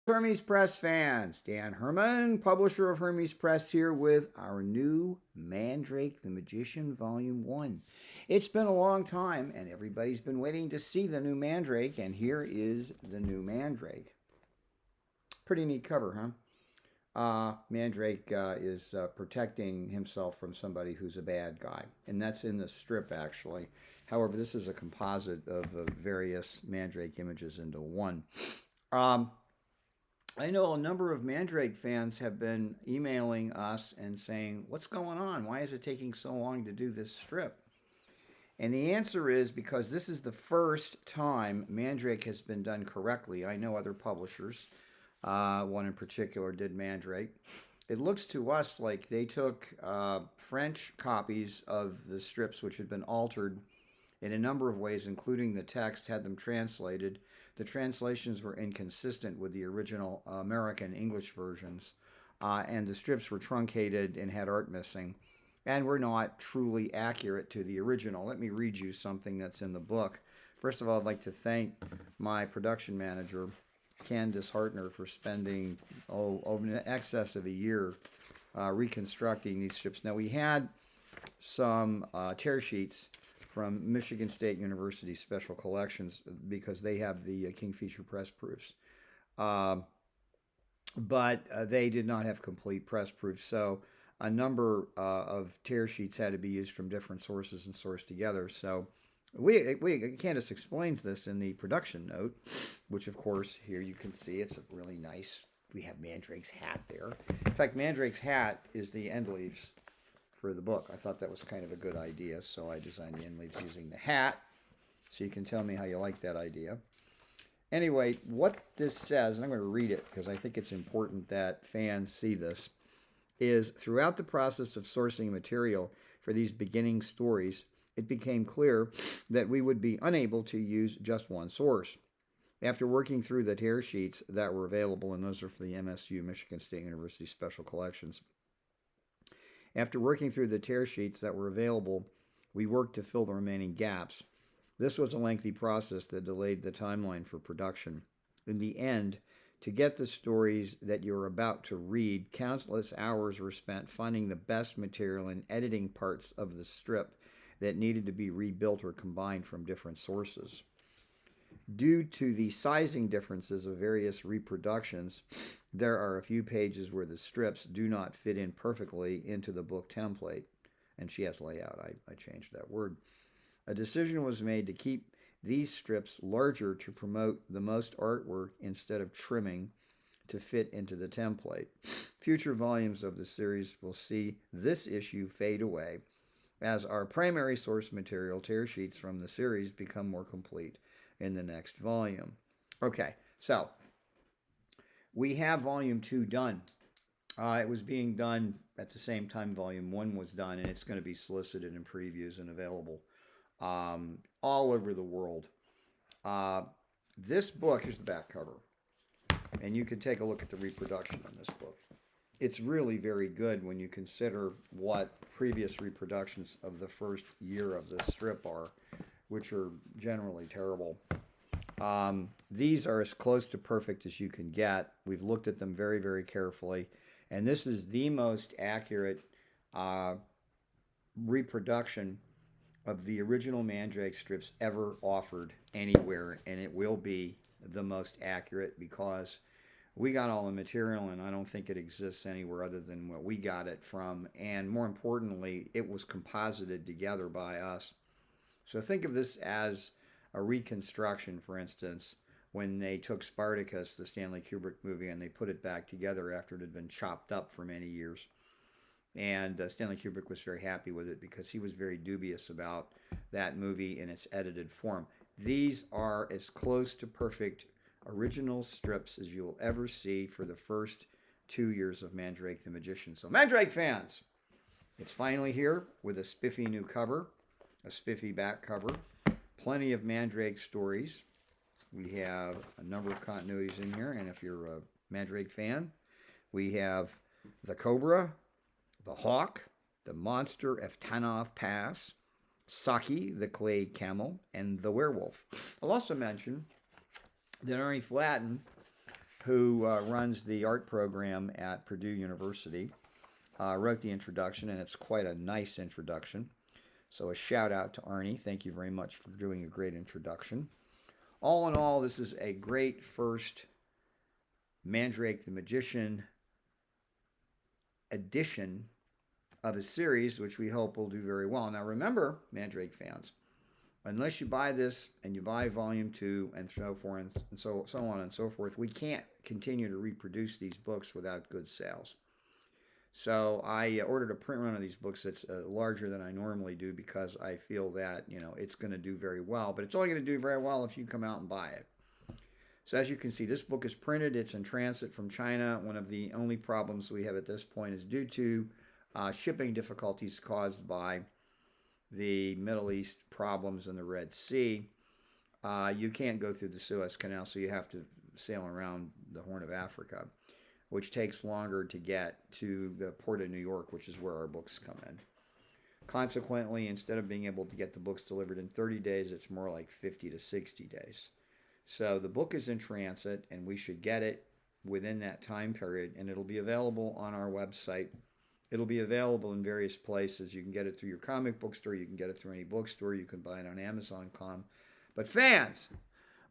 Hermes Press fans, Dan Herman, publisher of Hermes Press, here with our new Mandrake the Magician Volume 1. It's been a long time, and everybody's been waiting to see the new Mandrake, and here is the new Mandrake. Pretty neat cover, huh? Mandrake is protecting himself from somebody who's a bad guy, and that's in the strip, actually. However, this is a composite of various Mandrake images into one. Um, I know a number of Mandrake fans have been emailing us and saying, "What's going on? Why is it taking so long to do this strip?" And the answer is because this is the first time Mandrake has been done correctly. I know other publishers, one in particular did Mandrake. It looks to us like they took French copies of the strips, which had been altered in a number of ways, including the text, had them translated. The translations were inconsistent with the original American English versions, and the strips were truncated and had art missing, and were not truly accurate to the original. Let me read you something that's in the book. First of all, I'd like to thank my production manager, Candace Hartner, for spending over in excess of a year reconstructing these strips. Now, we had some tear sheets from Michigan State University Special Collections because they have the Kingfisher press proofs. But they did not have complete press proofs, so a number of tear sheets had to be used from different sources and sourced together. So Candace explains this in the production note, which of course here you can see it's a really nice. We have Mandrake's hat there. In fact, Mandrake's hat is the end leaves for the book. I thought that was kind of a good idea, so I designed the end leaves using the hat. So you can tell me how you like that idea. Anyway, what this says, and I'm going to read it because I think it's important that fans see this, is throughout the process of sourcing material for these beginning stories, it became clear that we would be unable to use just one source. After working through the tear sheets that were available, and those are for the MSU, Michigan State University Special Collections, after working through the tear sheets that were available, we worked to fill the remaining gaps. This was a lengthy process that delayed the timeline for production. In the end, to get the stories that you're about to read, countless hours were spent finding the best material and editing parts of the strip that needed to be rebuilt or combined from different sources. Due to the sizing differences of various reproductions, there are a few pages where the strips do not fit in perfectly into the book template. And she has layout. I changed that word. A decision was made to keep these strips larger to promote the most artwork instead of trimming to fit into the template. Future volumes of the series will see this issue fade away as our primary source material, tear sheets from the series, become more complete in the next volume. Okay, so we have volume 2 done. It was being done at the same time volume 1 was done, and it's going to be solicited in previews and available all over the world. This book, here's the back cover, and you can take a look at the reproduction on this book. It's really very good when you consider what previous reproductions of the first year of this strip are, which are generally terrible. These are as close to perfect as you can get. We've looked at them very, very carefully, and this is the most accurate reproduction of the original Mandrake strips ever offered anywhere, and it will be the most accurate because we got all the material, and I don't think it exists anywhere other than where we got it from, and more importantly, it was composited together by us. So think of this as a reconstruction, for instance, when they took Spartacus, the Stanley Kubrick movie, and they put it back together after it had been chopped up for many years. And Stanley Kubrick was very happy with it because he was very dubious about that movie in its edited form. These are as close to perfect original strips as you will ever see for the first 2 years of Mandrake the Magician. So Mandrake fans, it's finally here with a spiffy new cover, a spiffy back cover, plenty of Mandrake stories. We have a number of continuities in here, and if you're a Mandrake fan, we have the Cobra, the Hawk, the Monster of Tanov Pass, Saki, the Clay Camel, and the Werewolf. I'll also mention that Ernie Flatten, who runs the art program at Purdue University, wrote the introduction, and it's quite a nice introduction. So a shout out to Arnie. Thank you very much for doing a great introduction. All in all, this is a great first Mandrake the Magician edition of a series, which we hope will do very well. Now remember, Mandrake fans, unless you buy this and you buy volume 2 and so forth and so on and so forth, we can't continue to reproduce these books without good sales. So I ordered a print run of these books that's larger than I normally do because I feel that, it's going to do very well. But it's only going to do very well if you come out and buy it. So as you can see, this book is printed. It's in transit from China. One of the only problems we have at this point is due to shipping difficulties caused by the Middle East problems in the Red Sea. You can't go through the Suez Canal, so you have to sail around the Horn of Africa, which takes longer to get to the port of New York, which is where our books come in. Consequently, instead of being able to get the books delivered in 30 days, it's more like 50 to 60 days. So the book is in transit, and we should get it within that time period, and it'll be available on our website. It'll be available in various places. You can get it through your comic book store. You can get it through any bookstore. You can buy it on Amazon.com. But fans,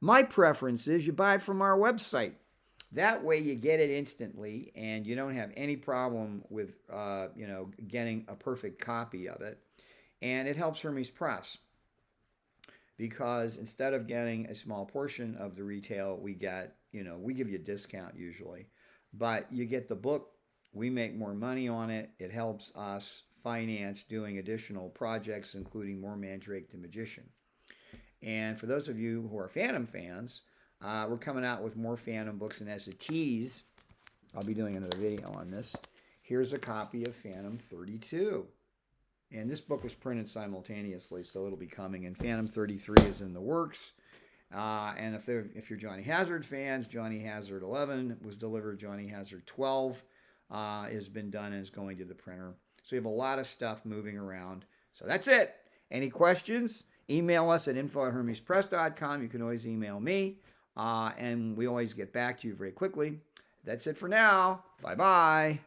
my preference is you buy it from our website. That way you get it instantly, and you don't have any problem with, getting a perfect copy of it. And it helps Hermes Press, because instead of getting a small portion of the retail, we get, we give you a discount usually, but you get the book. We make more money on it. It helps us finance doing additional projects, including more Mandrake the Magician. And for those of you who are Phantom fans, we're coming out with more Phantom books, and as a tease, I'll be doing another video on this. Here's a copy of Phantom 32. And this book was printed simultaneously, so it'll be coming. And Phantom 33 is in the works. And if you're Johnny Hazard fans, Johnny Hazard 11 was delivered. Johnny Hazard 12 has been done and is going to the printer. So you have a lot of stuff moving around. So that's it. Any questions? Email us at info@hermespress.com. You can always email me. And we always get back to you very quickly. That's it for now. Bye-bye.